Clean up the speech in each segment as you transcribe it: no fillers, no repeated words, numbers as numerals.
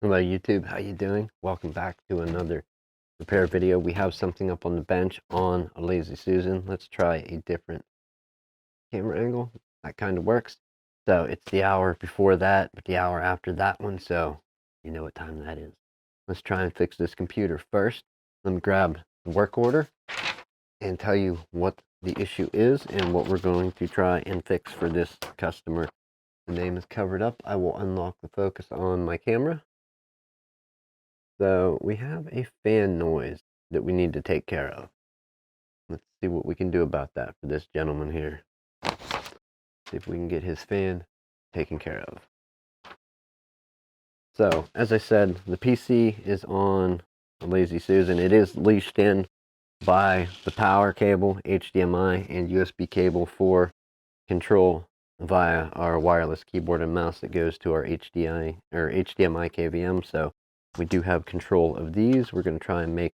Hello YouTube, how you doing? Welcome back to another repair video. We have something up on the bench on a Lazy Susan. Let's try a different camera angle. That kind of works. So it's the hour before that, but the hour after that one, so you know what time that is. Let's try and fix this computer first. Let me grab the work order and tell you what the issue is and what we're going to try and fix for this customer. The name is covered up. I will unlock the focus on my camera. So we have a fan noise that we need to take care of. Let's see what we can do about that for this gentleman here. See if we can get his fan taken care of. So, as I said, the PC is on a Lazy Susan. It is leashed in by the power cable, HDMI, and USB cable for control via our wireless keyboard and mouse that goes to our HDMI KVM. So we do have control of these. We're going to try and make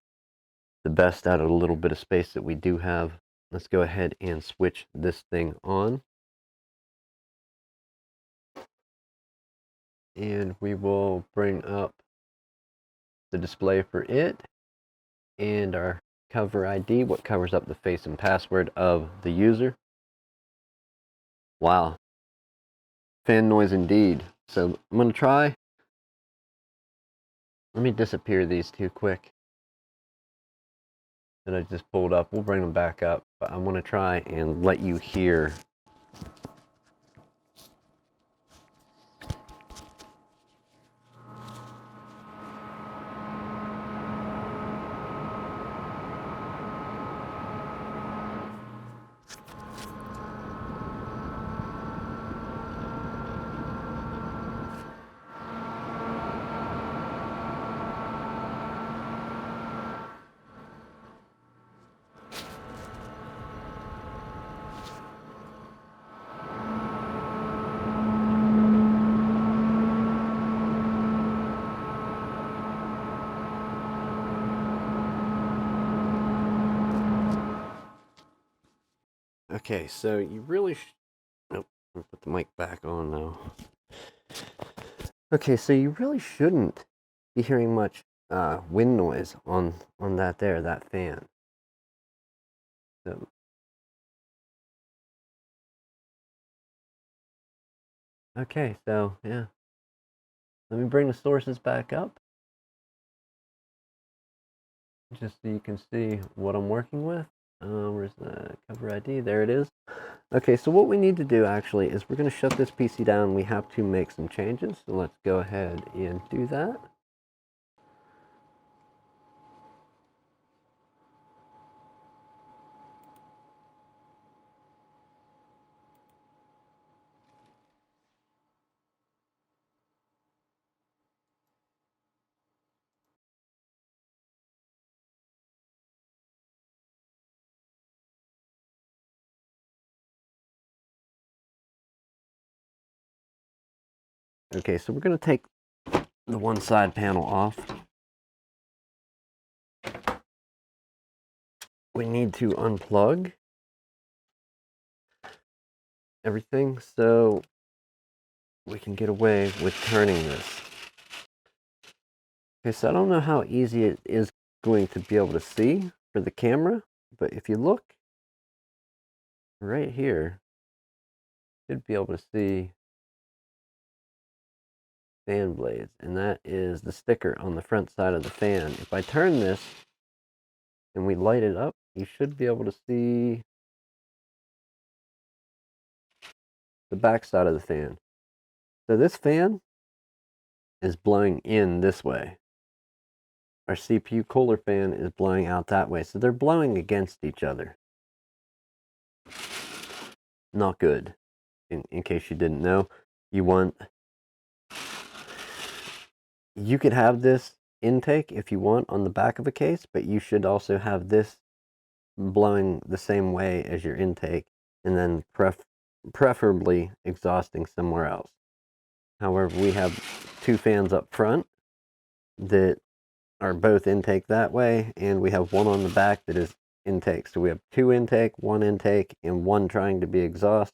the best out of a little bit of space that we do have. Let's go ahead and switch this thing on. And we will bring up the display for it and our cover ID, what covers up the face and password of the user. Wow. Fan noise indeed. So I'm going to try. Let me disappear these two quick that I just pulled up. We'll bring them back up, but I want to try and let you hear. Okay, so you really nope, I'll put the mic back on now. Okay, so you really shouldn't be hearing much wind noise on that fan. So, okay, so yeah. Let me bring the sources back up just so you can see what I'm working with. Where's the cover ID? There it is. Okay, so what we need to do actually is we're going to shut this PC down. We have to make some changes, so let's go ahead and do that. Okay, so we're going to take the one side panel off. We need to unplug everything so we can get away with turning this. Okay, so I don't know how easy it is going to be able to see for the camera, but if you look right here, you should be able to see fan blades, and that is the sticker on the front side of the fan. If I turn this and we light it up, you should be able to see the back side of the fan. So this fan is blowing in this way. Our CPU cooler fan is blowing out that way. So they're blowing against each other. Not good. In case you didn't know, you could have this intake if you want on the back of a case, but you should also have this blowing the same way as your intake, and then preferably exhausting somewhere else. However, we have two fans up front that are both intake that way, and we have one on the back that is intake. So we have two intake, one intake, and one trying to be exhaust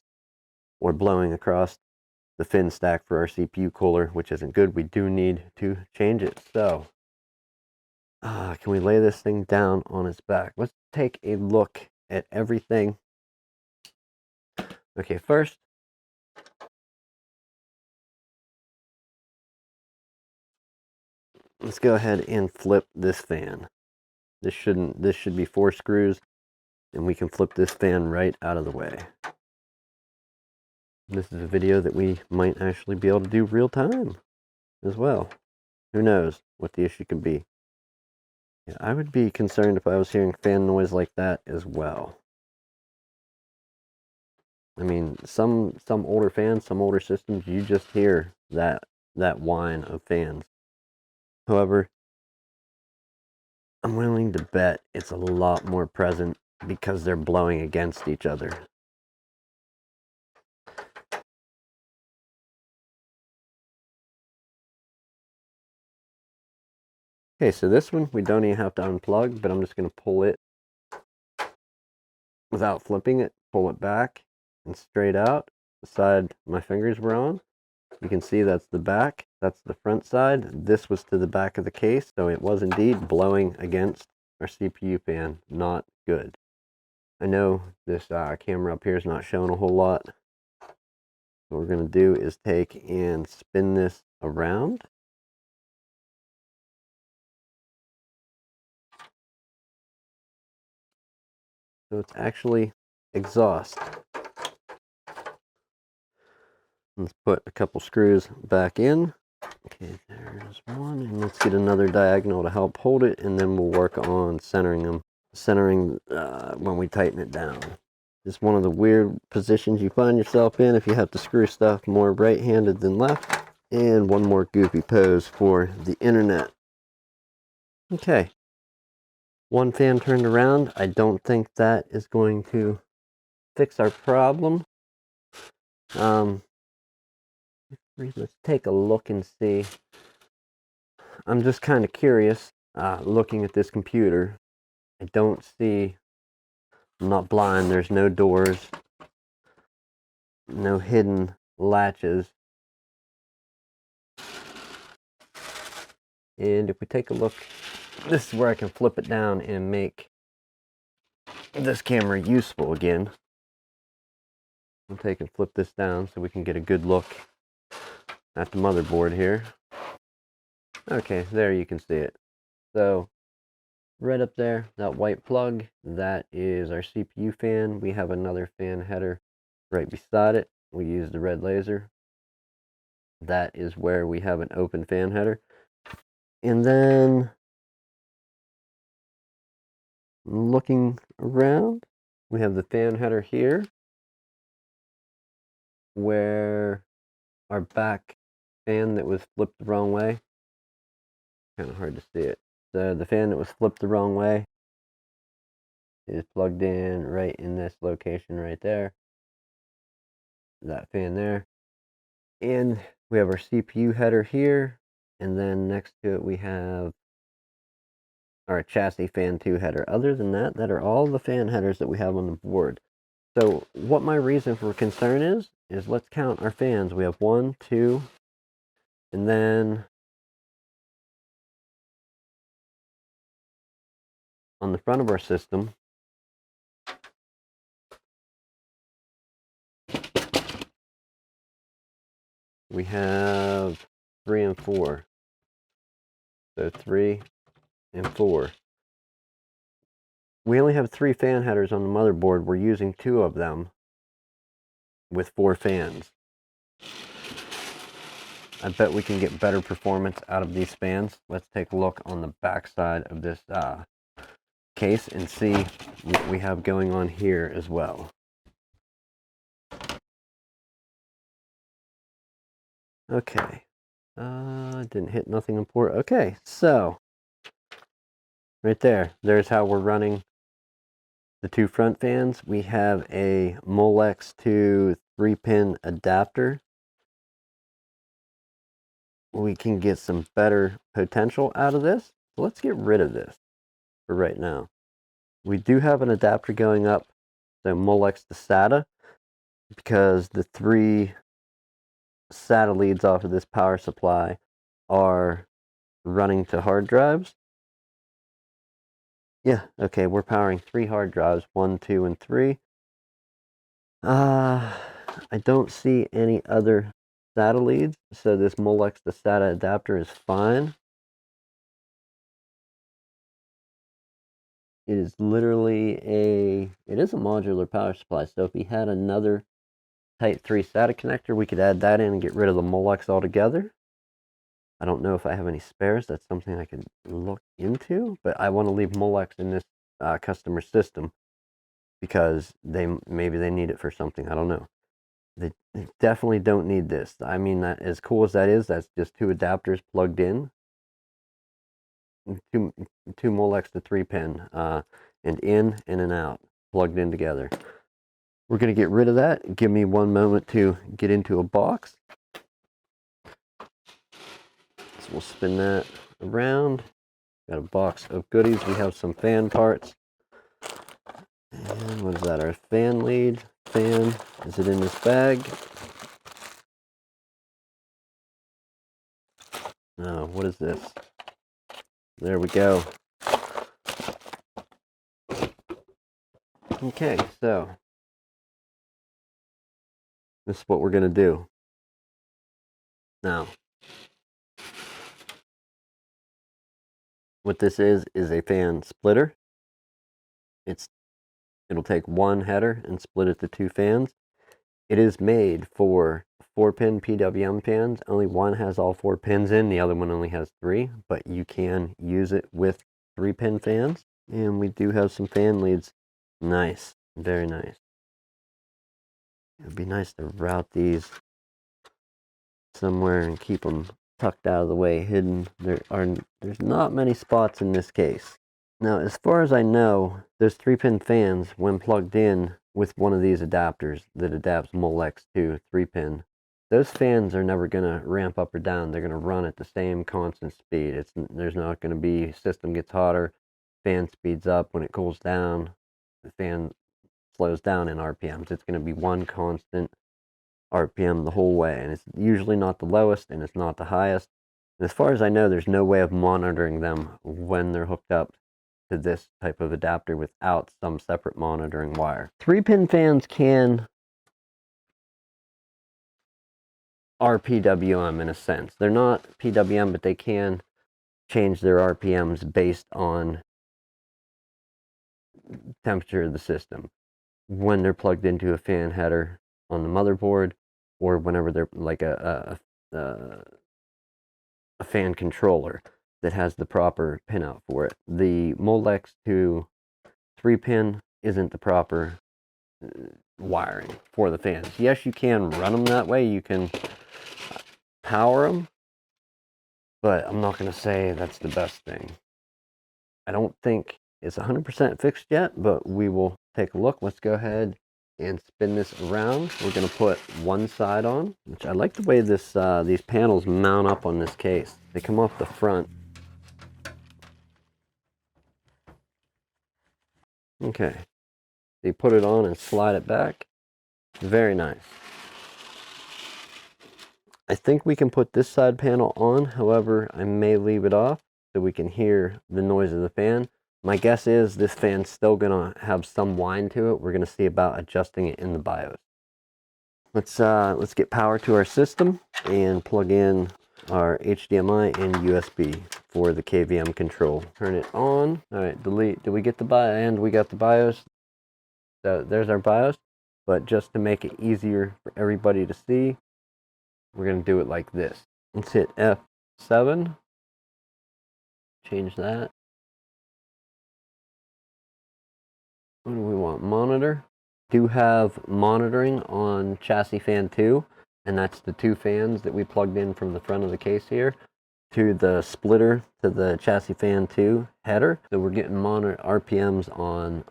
or blowing across the fin stack for our CPU cooler, which isn't good. We do need to change it. So can we lay this thing down on its back? Let's take a look at everything. Okay, first, let's go ahead and flip this fan. This should be 4 screws, and we can flip this fan right out of the way. This is a video that we might actually be able to do real time as well. Who knows what the issue could be. Yeah, I would be concerned if I was hearing fan noise like that as well. I mean, some older fans, some older systems, you just hear that whine of fans. However, I'm willing to bet it's a lot more present because they're blowing against each other. Okay, so this one we don't even have to unplug, but I'm just going to pull it without flipping it, pull it back and straight out. The side my fingers were on, you can see that's the back, that's the front side. This was to the back of the case, so it was indeed blowing against our CPU fan. Not good. I know this camera up here is not showing a whole lot. What we're going to do is take and spin this around. So it's actually exhaust. Let's put a couple screws back in. Okay, there's one, and let's get another diagonal to help hold it, and then we'll work on centering them. Centering when we tighten it down. It's one of the weird positions you find yourself in if you have to screw stuff more right-handed than left. And one more goofy pose for the internet. Okay. One fan turned around. I don't think that is going to fix our problem. Let's take a look and see. I'm just kind of curious, looking at this computer. I don't see, I'm not blind, there's no doors, no hidden latches. And if we take a look, this is where I can flip it down and make this camera useful again. I'll take and flip this down so we can get a good look at the motherboard here. Okay, there you can see it. So right up there, that white plug, that is our CPU fan. We have another fan header right beside it. We use the red laser. That is where we have an open fan header. And then looking around, we have the fan header here where our back fan that was flipped the wrong way. Kind of hard to see it. So the fan that was flipped the wrong way is plugged in right in this location right there. That fan there. And we have our CPU header here. And then next to it we have our chassis fan 2 header. Other than that, that are all the fan headers that we have on the board. So what my reason for concern is let's count our fans. We have 1, 2, and then on the front of our system, we have 3 and 4. So 3 and 4. We only have 3 fan headers on the motherboard. We're using 2 of them with 4 fans. I bet we can get better performance out of these fans. Let's take a look on the back side of this case and see what we have going on here as well. Okay. Didn't hit nothing important. Okay, so right there, there's how we're running the 2 front fans. We have a Molex to 3-pin adapter. We can get some better potential out of this. So let's get rid of this for right now. We do have an adapter going up, so Molex to SATA, because the 3 SATA leads off of this power supply are running to hard drives. Yeah, okay, we're powering 3 hard drives, 1, 2, and 3. I don't see any other SATA leads, so this Molex to SATA adapter is fine. It is literally it is a modular power supply, so if we had another Type 3 SATA connector, we could add that in and get rid of the Molex altogether. I don't know if I have any spares. That's something I can look into, but I want to leave Molex in this customer system because maybe they need it for something. I don't know. They definitely don't need this. I mean, that as cool as that is, that's just 2 adapters plugged in. Two Molex to 3-pin, and in and an out, plugged in together. We're going to get rid of that. Give me 1 moment to get into a box. So we'll spin that around. Got a box of goodies. We have some fan parts. And what is that? Our fan lead. Fan. Is it in this bag? No, what is this? There we go. Okay, so this is what we're going to do. Now, what this is a fan splitter. It'll take 1 header and split it to 2 fans. It is made for 4-pin PWM fans. Only one has all 4 pins in, the other one only has 3, but you can use it with 3-pin fans. And we do have some fan leads. Nice, very nice. It would be nice to route these somewhere and keep them tucked out of the way, hidden. There's not many spots in this case. Now, as far as I know, those 3-pin fans, when plugged in with one of these adapters that adapts Molex to 3-pin, those fans are never going to ramp up or down. They're going to run at the same constant speed. There's not going to be system gets hotter, fan speeds up. When it cools down, the fan slows down in RPMs. It's going to be one constant RPM the whole way, and it's usually not the lowest and it's not the highest. And as far as I know, there's no way of monitoring them when they're hooked up to this type of adapter without some separate monitoring wire. 3-pin fans can are PWM in a sense. They're not PWM, but they can change their RPMs based on temperature of the system when they're plugged into a fan header on the motherboard, or whenever they're like a fan controller that has the proper pinout for it. The Molex to 3-pin isn't the proper wiring for the fans. Yes, you can run them that way. You can power them, but I'm not going to say that's the best thing. I don't think it's 100% fixed yet, but we will take a look. Let's go ahead and spin this around. We're going to put one side on, which I like the way these panels mount up on this case. They come off the front. Okay, so you put it on and slide it back. Very nice. I think we can put this side panel on, however, I may leave it off so we can hear the noise of the fan. My guess is this fan's still gonna have some whine to it. We're gonna see about adjusting it in the BIOS. Let's get power to our system and plug in our HDMI and USB for the KVM control. Turn it on. All right, delete. Did we get the BIOS? And we got the BIOS. So there's our BIOS. But just to make it easier for everybody to see, we're going to do it like this. Let's hit F7. Change that. What do we want? Monitor. Do have monitoring on chassis fan 2, and that's the 2 fans that we plugged in from the front of the case here to the splitter to the chassis fan 2 header. So we're getting monitor RPMs on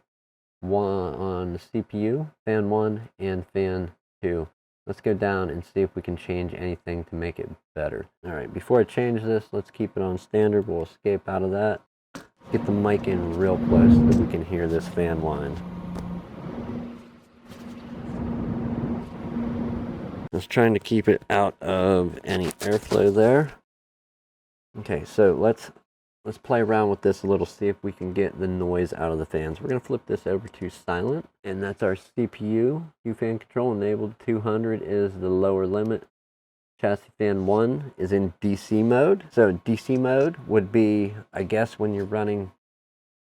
the CPU, fan 1 and fan 2. Let's go down and see if we can change anything to make it better. All right, before I change this, let's keep it on standard. We'll escape out of that. Get the mic in real close so that we can hear this fan whine. Just trying to keep it out of any airflow there. Okay, so let's play around with this a little, see if we can get the noise out of the fans. We're going to flip this over to silent, and that's our CPU. Q fan control enabled. 200 is the lower limit. Chassis fan 1 is in DC mode. So DC mode would be, I guess, when you're running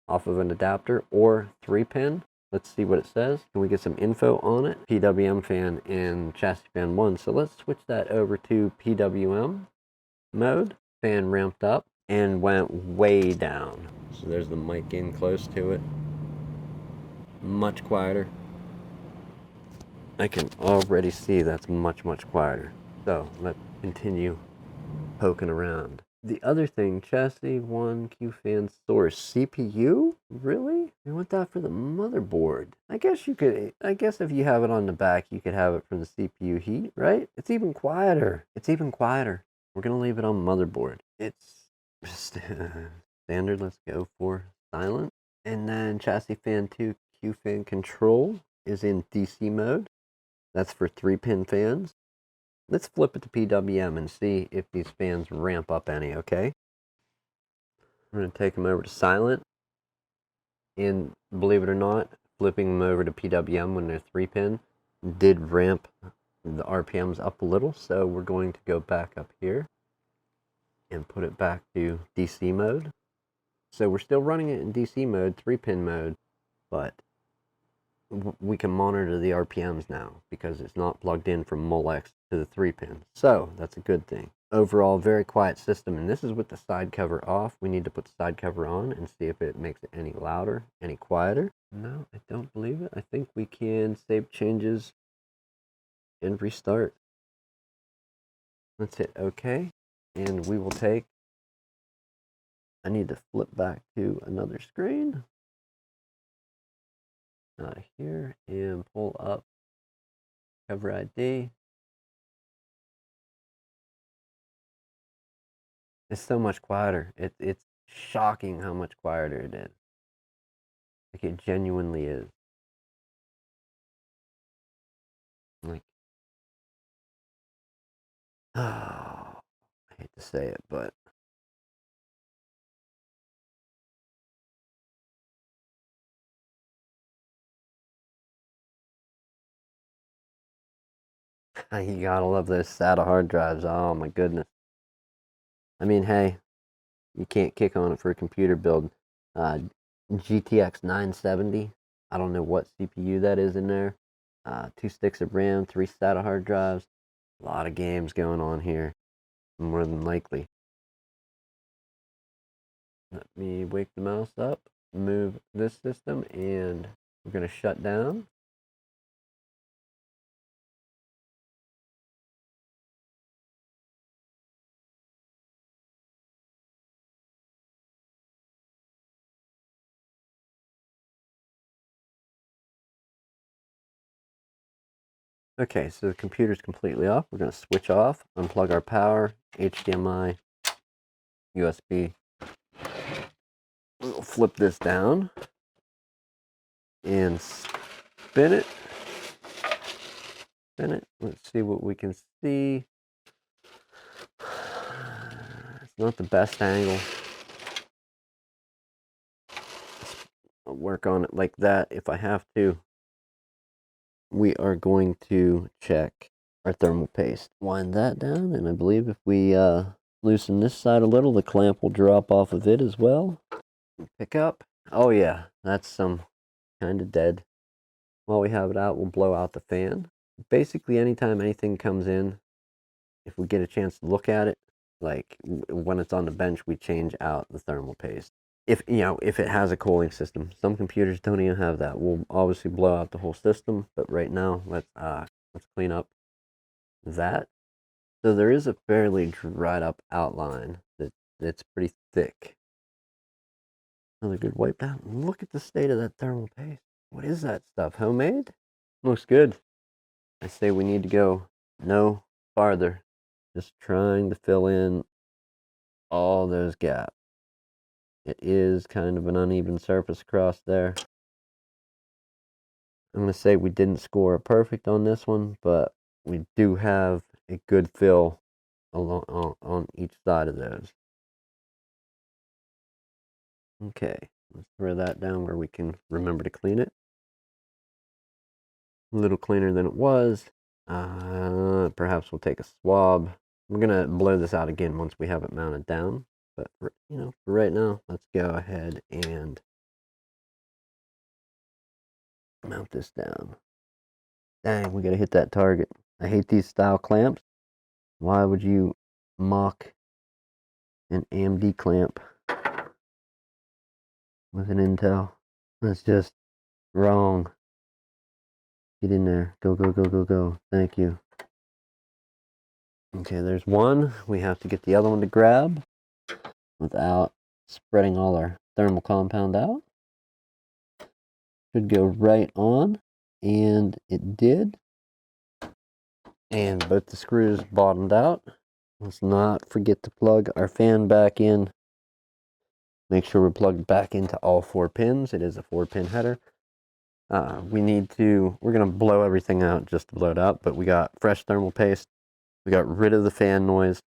off of an adapter or 3-pin. Let's see what it says. Can we get some info on it? PWM fan in chassis fan 1. So let's switch that over to PWM mode. Fan ramped up and went way down. So there's the mic in close to it. Much quieter. I can already see that's much quieter. So let's continue poking around. The other thing, chassis 1 Q fan source CPU? Really? We want that for the motherboard. I guess if you have it on the back, you could have it from the CPU heat, right? It's even quieter. We're gonna leave it on motherboard. It's standard. Let's go for silent. And then chassis fan 2 Q fan control is in DC mode. That's for 3-pin fans. Let's flip it to PWM and see if these fans ramp up any, okay? I'm going to take them over to silent. And believe it or not, flipping them over to PWM when they're 3-pin did ramp the RPMs up a little. So we're going to go back up here and put it back to DC mode. So we're still running it in DC mode, 3-pin mode, but we can monitor the RPMs now because it's not plugged in from Molex to the 3-pin. So that's a good thing. Overall, very quiet system. And this is with the side cover off. We need to put the side cover on and see if it makes it any louder, any quieter. No, I don't believe it. I think we can save changes and restart. Let's hit OK. And we will take, I need to flip back to another screen. Here and pull up cover ID. It's so much quieter. It's shocking how much quieter it is. Like, it genuinely is. Like, oh, I hate to say it, but you gotta love those SATA hard drives. Oh my goodness. I mean, hey, you can't kick on it for a computer build. GTX 970. I don't know what CPU that is in there. 2 sticks of RAM, 3 SATA hard drives. A lot of games going on here, more than likely. Let me wake the mouse up, move this system, and we're going to shut down. Okay, so the computer's completely off. We're going to switch off, unplug our power, HDMI, USB. We'll flip this down and spin it. Let's see what we can see. It's not the best angle. I'll work on it like that if I have to. We are going to check our thermal paste. Wind that down, and I believe if we loosen this side a little, the clamp will drop off of it as well. Pick up. Oh yeah, that's some kind of dead. While we have it out, we'll blow out the fan. Basically, anytime anything comes in, if we get a chance to look at it, like when it's on the bench, we change out the thermal paste. If it has a cooling system. Some computers don't even have that. We'll obviously blow out the whole system, but right now let's clean up that. So there is a fairly dried up outline that's pretty thick. Another good wipe down. Look at the state of that thermal paste. What is that stuff? Homemade? Looks good. I say we need to go no farther. Just trying to fill in all those gaps. It is kind of an uneven surface across there. I'm going to say we didn't score a perfect on this one, but we do have a good fill along on each side of those. Okay, let's throw that down where we can remember to clean it. A little cleaner than it was. Perhaps we'll take a swab. We're gonna blow this out again once we have it mounted down. But for right now, let's go ahead and mount this down. Dang, we gotta hit that target. I hate these style clamps. Why would you mock an AMD clamp with an Intel? That's just wrong. Get in there. Go, go, go, go, go. Thank you. Okay, there's one. We have to get the other one to grab without spreading all our thermal compound out. Should go right on, and it did. And both the screws bottomed out. Let's not forget to plug our fan back in. Make sure we're plugged back into all 4 pins. It is a 4-pin header. We're going to blow everything out just to blow it out, but we got fresh thermal paste. We got rid of the fan noise.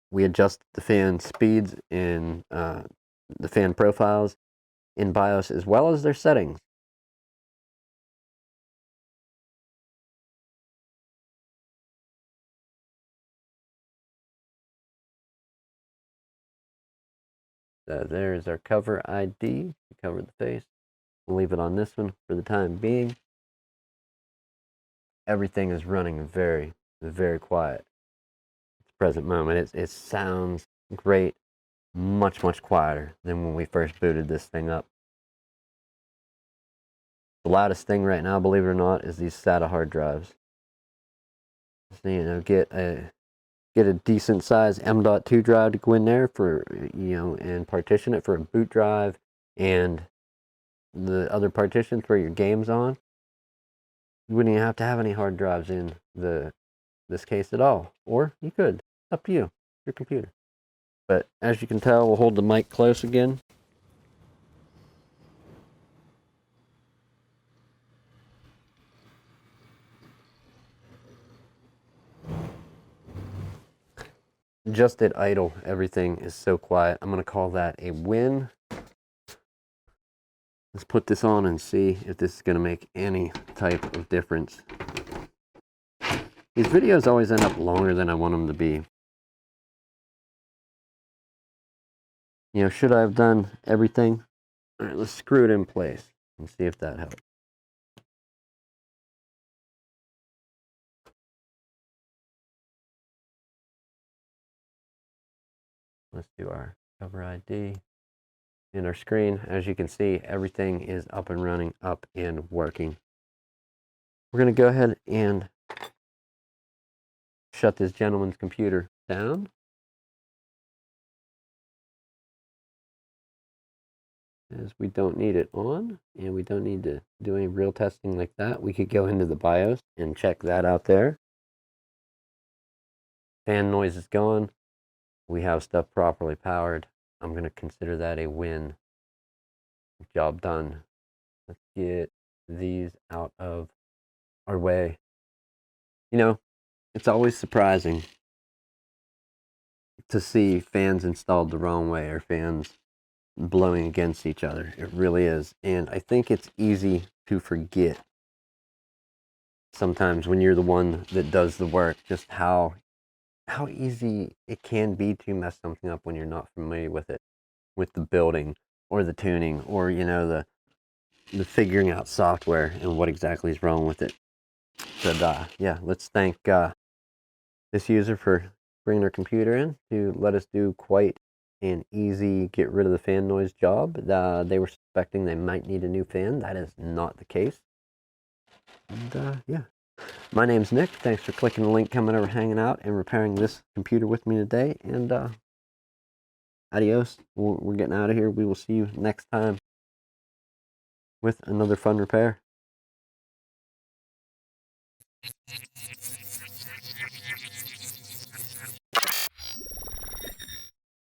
We adjusted the fan speeds in the fan profiles in BIOS as well as their settings. There is our cover ID to cover the face. We'll leave it on this one for the time being. Everything is running very, very quiet at the present moment. It sounds great, much quieter than when we first booted this thing up. The loudest thing right now, believe it or not, is these SATA hard drives. So, get a decent size M.2 drive to go in there for, and partition it for a boot drive and the other partitions for your games on. You wouldn't even have to have any hard drives in this case at all. Or you could. It's up to you. Your computer. But as you can tell, we'll hold the mic close again. Just at idle, everything is so quiet. I'm going to call that a win. Let's put this on and see if this is going to make any type of difference. These videos always end up longer than I want them to be. Should I have done everything? All right, let's screw it in place and see if that helps. Let's do our cover ID. In our screen, as you can see, everything is up and running, up and working. We're going to go ahead and shut this gentleman's computer down. As we don't need it on, and we don't need to do any real testing like that. We could go into the BIOS and check that out there. Fan noise is gone. We have stuff properly powered. I'm going to consider that a win. Job done. Let's get these out of our way. It's always surprising to see fans installed the wrong way or fans blowing against each other. It really is. And I think it's easy to forget sometimes when you're the one that does the work, just how easy it can be to mess something up when you're not familiar with it, with the building or the tuning or, the figuring out software and what exactly is wrong with it. But yeah, let's thank this user for bringing their computer in to let us do quite an easy get rid of the fan noise job. They were suspecting they might need a new fan. That is not the case. And yeah, my name's Nick. Thanks for clicking the link, coming over, hanging out, and repairing this computer with me today. And adios. We're getting out of here. We will see you next time with another fun repair.